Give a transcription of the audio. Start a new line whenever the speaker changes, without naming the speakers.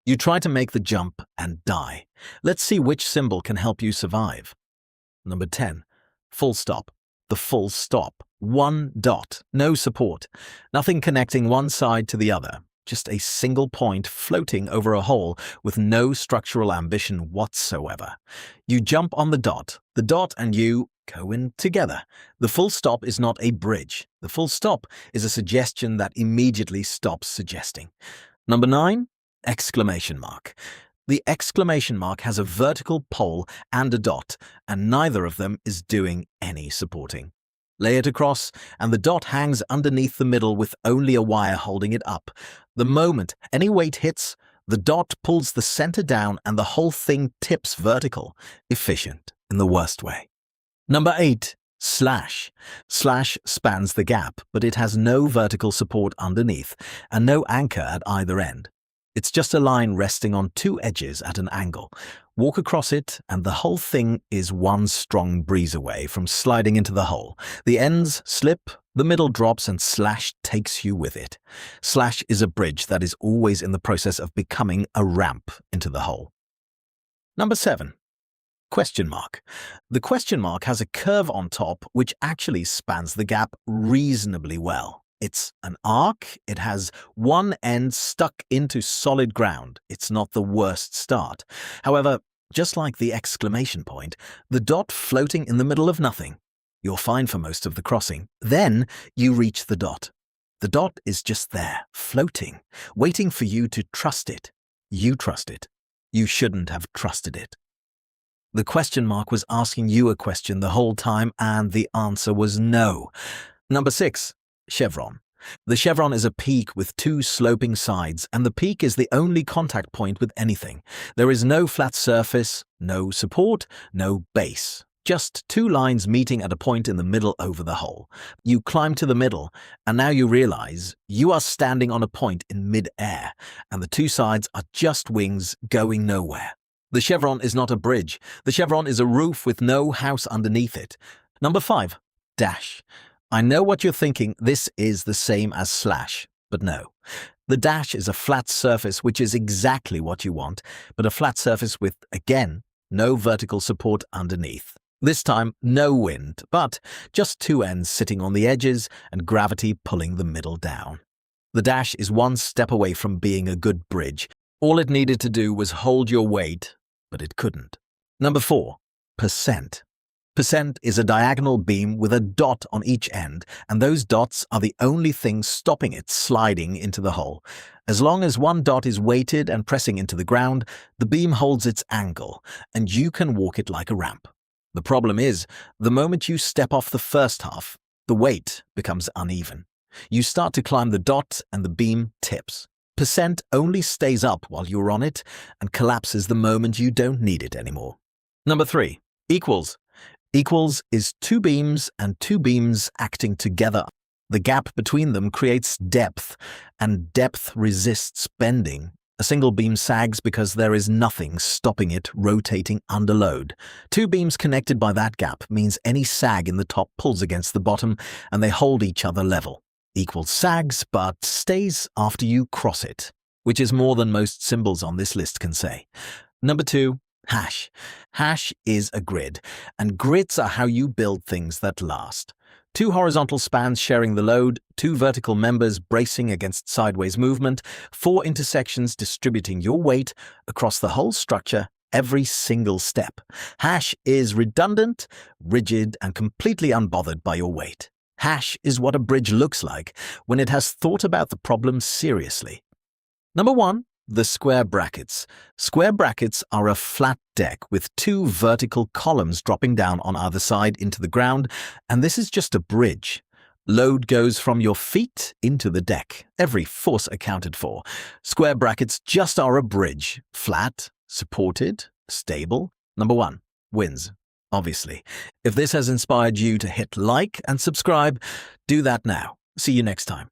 You try to make the jump and die. Let's see which symbol can help you survive. Number 10. Full stop. The full stop. One dot. No support. Nothing connecting one side to the other. Just a single point floating over a hole with no structural ambition whatsoever. You jump on the dot and you go in together. The full stop is not a bridge. The full stop is a suggestion that immediately stops suggesting. Number 9. Exclamation mark. The exclamation mark has a vertical pole and a dot, and neither of them is doing any supporting. Lay it across, and the dot hangs underneath the middle with only a wire holding it up. The moment any weight hits, the dot pulls the center down and the whole thing tips vertical. Efficient in the worst way. Number 8. Slash. Slash spans the gap, but it has no vertical support underneath and no anchor at either end. It's just a line resting on two edges at an angle. Walk across it, and the whole thing is one strong breeze away from sliding into the hole. The ends slip, the middle drops, and slash takes you with it. Slash is a bridge that is always in the process of becoming a ramp into the hole. Number 7. Question mark. The question mark has a curve on top which actually spans the gap reasonably well. It's an arc, it has one end stuck into solid ground. It's not the worst start. However, just like the exclamation point, the dot floating in the middle of nothing. You're fine for most of the crossing. Then you reach the dot. The dot is just there, floating, waiting for you to trust it. You trust it. You shouldn't have trusted it. The question mark was asking you a question the whole time, and the answer was no. Number 6. Chevron. The chevron is a peak with two sloping sides, and the peak is the only contact point with anything. There is no flat surface, no support, no base. Just two lines meeting at a point in the middle over the hole. You climb to the middle, and now you realize you are standing on a point in mid-air, and the two sides are just wings going nowhere. The chevron is not a bridge. The chevron is a roof with no house underneath it. Number 5. Dash. I know what you're thinking, this is the same as slash, but no. The dash is a flat surface, which is exactly what you want, but a flat surface with, again, no vertical support underneath. This time, no wind, but just two ends sitting on the edges and gravity pulling the middle down. The dash is one step away from being a good bridge. All it needed to do was hold your weight, but it couldn't. Number 4. Percent. Percent is a diagonal beam with a dot on each end, and those dots are the only things stopping it sliding into the hole. As long as one dot is weighted and pressing into the ground, the beam holds its angle, and you can walk it like a ramp. The problem is, the moment you step off the first half, the weight becomes uneven. You start to climb the dot and the beam tips. Percent only stays up while you're on it and collapses the moment you don't need it anymore. Number 3. Equals. Equals is two beams and two beams acting together. The gap between them creates depth, and depth resists bending. A single beam sags because there is nothing stopping it rotating under load. Two beams connected by that gap means any sag in the top pulls against the bottom, and they hold each other level. Equals sags, but stays after you cross it, which is more than most symbols on this list can say. Number 2. Hash. Hash is a grid, and grids are how you build things that last. Two horizontal spans sharing the load, two vertical members bracing against sideways movement, 4 intersections distributing your weight across the whole structure every single step. Hash is redundant, rigid, and completely unbothered by your weight. Hash is what a bridge looks like when it has thought about the problem seriously. Number 1. The square brackets. Square brackets are a flat deck with two vertical columns dropping down on either side into the ground, and this is just a bridge. Load goes from your feet into the deck, every force accounted for. Square brackets just are a bridge. Flat, supported, stable. Number 1. Wins. Obviously. If this has inspired you to hit like and subscribe, do that now. See you next time.